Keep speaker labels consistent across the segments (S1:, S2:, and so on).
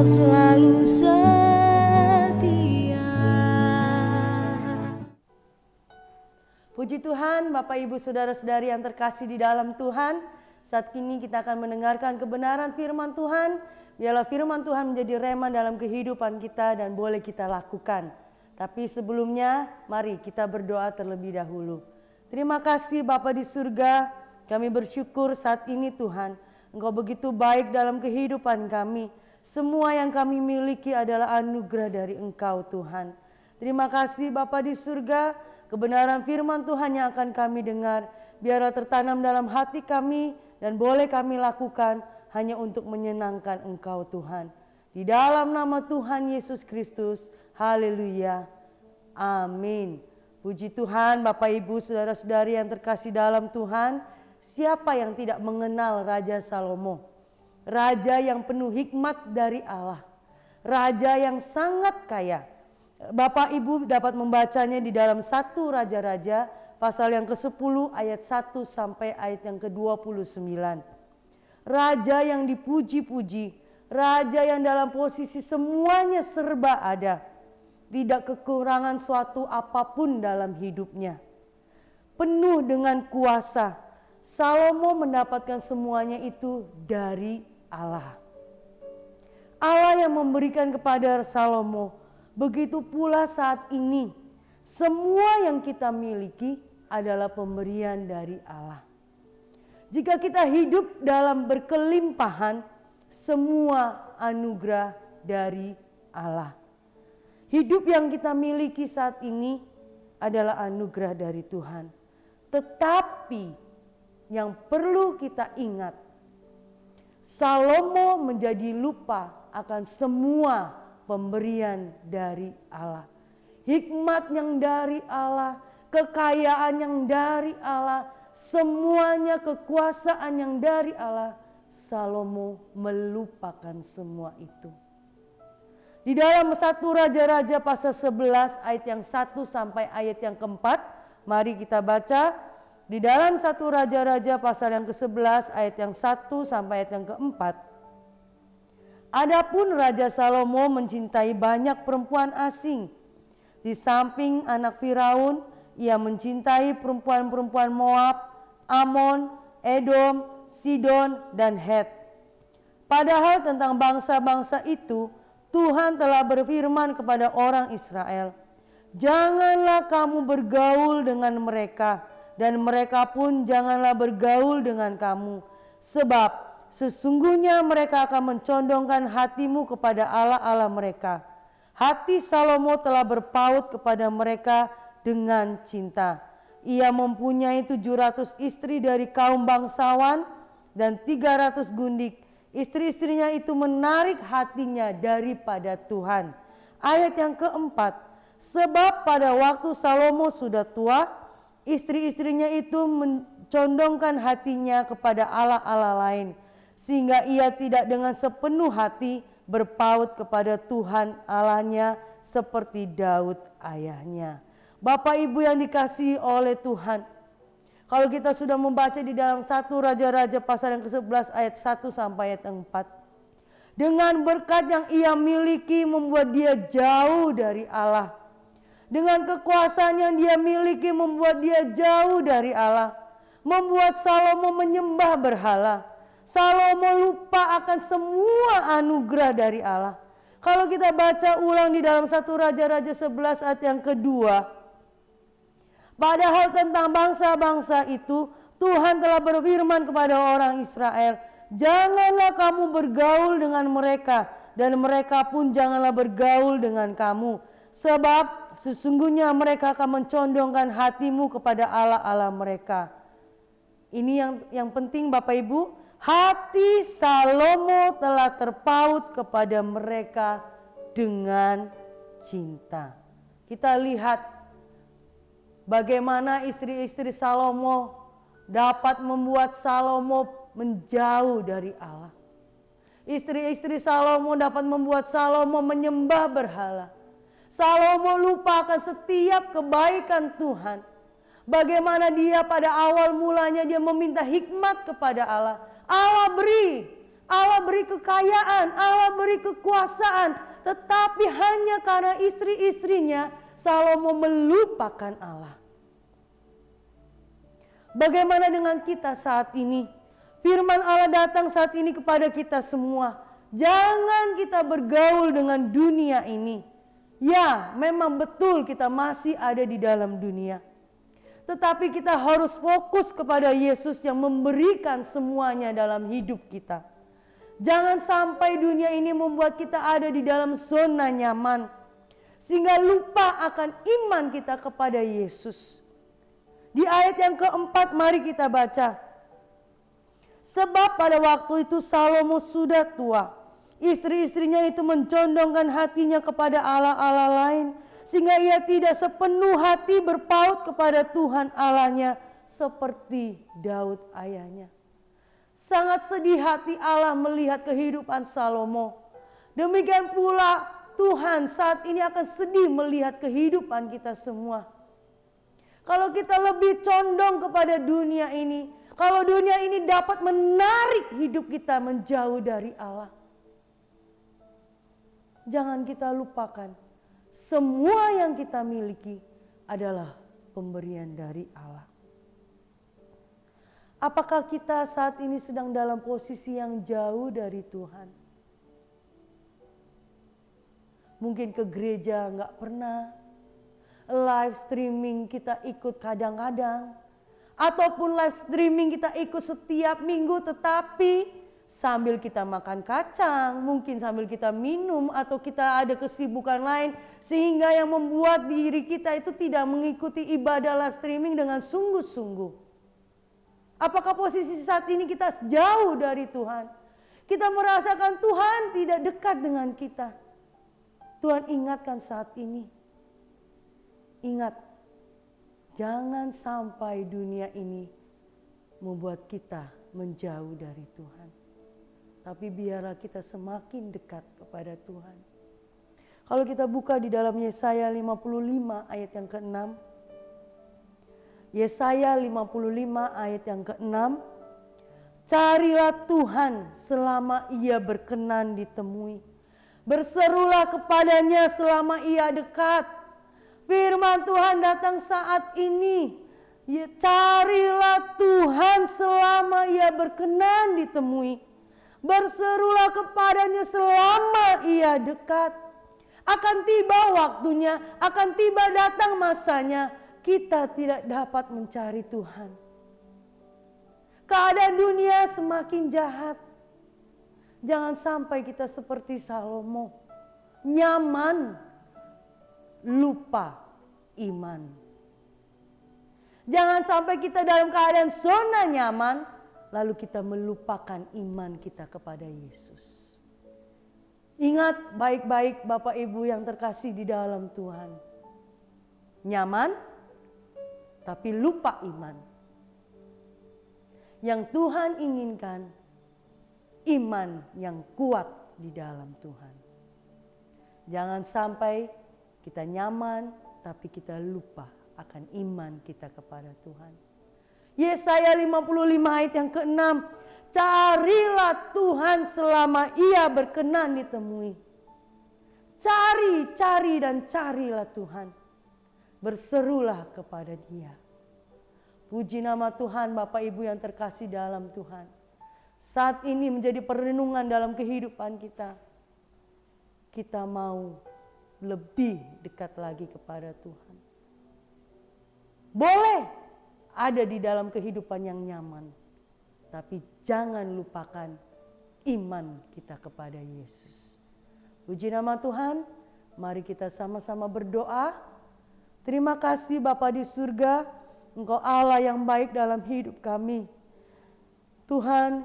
S1: selalu setia.
S2: Puji Tuhan, Bapak Ibu Saudara-saudari yang terkasih di dalam Tuhan. Saat ini kita akan mendengarkan kebenaran firman Tuhan. Biarlah firman Tuhan menjadi rema dalam kehidupan kita dan boleh kita lakukan. Tapi sebelumnya, mari kita berdoa terlebih dahulu. Terima kasih Bapa di surga, kami bersyukur saat ini Tuhan. Engkau begitu baik dalam kehidupan kami. Semua yang kami miliki adalah anugerah dari Engkau Tuhan. Terima kasih Bapa di surga, kebenaran firman Tuhan yang akan kami dengar, biarlah tertanam dalam hati kami dan boleh kami lakukan hanya untuk menyenangkan Engkau Tuhan. Di dalam nama Tuhan Yesus Kristus, haleluya, amin. Puji Tuhan, Bapak Ibu Saudara-saudari yang terkasih dalam Tuhan. Siapa yang tidak mengenal Raja Salomo? Raja yang penuh hikmat dari Allah, raja yang sangat kaya. Bapak Ibu dapat membacanya di dalam 1 Raja-Raja pasal yang ke-10 ayat 1 sampai ayat yang ke-29. Raja yang dipuji-puji, raja yang dalam posisi semuanya serba ada. Tidak kekurangan suatu apapun dalam hidupnya. Penuh dengan kuasa, Salomo mendapatkan semuanya itu dari Allah. Allah yang memberikan kepada Salomo, begitu pula saat ini semua yang kita miliki adalah pemberian dari Allah. Jika kita hidup dalam berkelimpahan, semua anugerah dari Allah. Hidup yang kita miliki saat ini adalah anugerah dari Tuhan. Tetapi yang perlu kita ingat, Salomo menjadi lupa akan semua pemberian dari Allah. Hikmat yang dari Allah, kekayaan yang dari Allah, semuanya kekuasaan yang dari Allah. Salomo melupakan semua itu. Di dalam 1 Raja-Raja pasal 11 ayat yang 1 sampai ayat yang keempat, mari kita baca. Di dalam 1 Raja-Raja pasal yang ke-11 ayat yang 1 sampai ayat yang keempat. Adapun Raja Salomo mencintai banyak perempuan asing. Di samping anak Firaun, ia mencintai perempuan-perempuan Moab, Amon, Edom, Sidon, dan Het. Padahal tentang bangsa-bangsa itu, Tuhan telah berfirman kepada orang Israel, "Janganlah kamu bergaul dengan mereka, dan mereka pun janganlah bergaul dengan kamu. Sebab sesungguhnya mereka akan mencondongkan hatimu kepada Allah-Allah mereka." Hati Salomo telah berpaut kepada mereka dengan cinta. Ia mempunyai 700 istri dari kaum bangsawan dan 300 gundik. Istri-istrinya itu menarik hatinya daripada Tuhan. Ayat yang keempat, sebab pada waktu Salomo sudah tua, istri-istrinya itu mencondongkan hatinya kepada Allah-Allah lain, sehingga ia tidak dengan sepenuh hati berpaut kepada Tuhan Allahnya seperti Daud ayahnya. Bapak Ibu yang dikasihi oleh Tuhan, kalau kita sudah membaca di dalam 1 Raja-Raja pasal yang ke-11 ayat 1 sampai ayat 4. Dengan berkat yang ia miliki membuat dia jauh dari Allah. Dengan kekuasaan yang dia miliki membuat dia jauh dari Allah. Membuat Salomo menyembah berhala. Salomo lupa akan semua anugerah dari Allah. Kalau kita baca ulang di dalam 1 Raja-Raja 11 ayat yang kedua. Padahal tentang bangsa-bangsa itu, Tuhan telah berfirman kepada orang Israel, "Janganlah kamu bergaul dengan mereka, dan mereka pun janganlah bergaul dengan kamu. Sebab sesungguhnya mereka akan mencondongkan hatimu kepada Allah-Allah mereka." Ini yang penting Bapak Ibu. Hati Salomo telah terpaut kepada mereka dengan cinta. Kita lihat bagaimana istri-istri Salomo dapat membuat Salomo menjauh dari Allah. Istri-istri Salomo dapat membuat Salomo menyembah berhala. Salomo lupakan setiap kebaikan Tuhan. Bagaimana dia pada awal mulanya dia meminta hikmat kepada Allah. Allah beri, Allah beri kekayaan, Allah beri kekuasaan, tetapi hanya karena istri-istrinya Salomo melupakan Allah. Bagaimana dengan kita saat ini? Firman Allah datang saat ini kepada kita semua. Jangan kita bergaul dengan dunia ini. Ya, memang betul kita masih ada di dalam dunia. Tetapi kita harus fokus kepada Yesus yang memberikan semuanya dalam hidup kita. Jangan sampai dunia ini membuat kita ada di dalam zona nyaman, sehingga lupa akan iman kita kepada Yesus. Di ayat yang keempat mari kita baca. Sebab pada waktu itu Salomo sudah tua. Istri-istrinya itu mencondongkan hatinya kepada Allah-Allah lain, sehingga ia tidak sepenuh hati berpaut kepada Tuhan Allahnya seperti Daud ayahnya. Sangat sedih hati Allah melihat kehidupan Salomo. Demikian pula Tuhan saat ini akan sedih melihat kehidupan kita semua. Kalau kita lebih condong kepada dunia ini, kalau dunia ini dapat menarik hidup kita menjauh dari Allah, jangan kita lupakan, semua yang kita miliki adalah pemberian dari Allah. Apakah kita saat ini sedang dalam posisi yang jauh dari Tuhan? Mungkin ke gereja nggak pernah, live streaming kita ikut kadang-kadang, ataupun live streaming kita ikut setiap minggu tetapi sambil kita makan kacang, mungkin sambil kita minum atau kita ada kesibukan lain sehingga yang membuat diri kita itu tidak mengikuti ibadah live streaming dengan sungguh-sungguh. Apakah posisi saat ini kita jauh dari Tuhan? Kita merasakan Tuhan tidak dekat dengan kita. Tuhan ingatkan saat ini. Ingat, jangan sampai dunia ini membuat kita menjauh dari Tuhan. Tapi biarlah kita semakin dekat kepada Tuhan. Kalau kita buka di dalam Yesaya 55 ayat yang ke-6. Yesaya 55 ayat yang ke-6. Carilah Tuhan selama ia berkenan ditemui. Berserulah kepadanya selama ia dekat. Firman Tuhan datang saat ini. Carilah Tuhan selama ia berkenan ditemui. Berserulah kepadanya selama ia dekat. Akan tiba waktunya, akan tiba datang masanya, kita tidak dapat mencari Tuhan. Keadaan dunia semakin jahat. Jangan sampai kita seperti Salomo, nyaman, lupa iman. Jangan sampai kita dalam keadaan zona nyaman, lalu kita melupakan iman kita kepada Yesus. Ingat baik-baik Bapak Ibu yang terkasih di dalam Tuhan. Nyaman, tapi lupa iman. Yang Tuhan inginkan, iman yang kuat di dalam Tuhan. Jangan sampai kita nyaman, tapi kita lupa akan iman kita kepada Tuhan. Yesaya 55 ayat yang ke-6. Carilah Tuhan selama ia berkenan ditemui. Cari dan carilah Tuhan. Berserulah kepada Dia. Puji nama Tuhan Bapak Ibu yang terkasih dalam Tuhan. Saat ini menjadi perenungan dalam kehidupan kita. Kita mau lebih dekat lagi kepada Tuhan. Boleh ada di dalam kehidupan yang nyaman. Tapi jangan lupakan iman kita kepada Yesus. Puji nama Tuhan, mari kita sama-sama berdoa. Terima kasih Bapa di surga, Engkau Allah yang baik dalam hidup kami. Tuhan,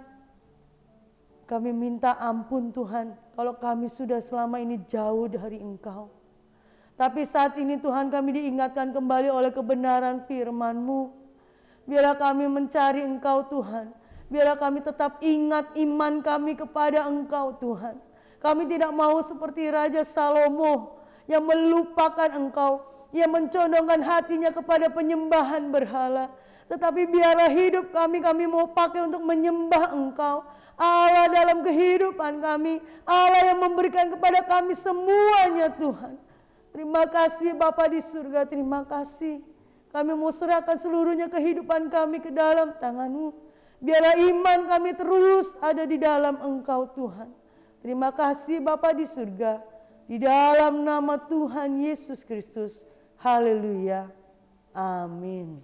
S2: kami minta ampun Tuhan, kalau kami sudah selama ini jauh dari Engkau. Tapi saat ini Tuhan kami diingatkan kembali oleh kebenaran firman-Mu. Biarlah kami mencari Engkau Tuhan. Biarlah kami tetap ingat iman kami kepada Engkau Tuhan. Kami tidak mau seperti Raja Salomo yang melupakan Engkau, yang mencondongkan hatinya kepada penyembahan berhala. Tetapi biarlah hidup kami mau pakai untuk menyembah Engkau. Allah dalam kehidupan kami, Allah yang memberikan kepada kami semuanya Tuhan. Terima kasih Bapa di surga, terima kasih. Kami mau serahkan seluruhnya kehidupan kami ke dalam tangan-Mu. Biarlah iman kami terus ada di dalam Engkau Tuhan. Terima kasih Bapa di surga. Di dalam nama Tuhan Yesus Kristus. Haleluya. Amin.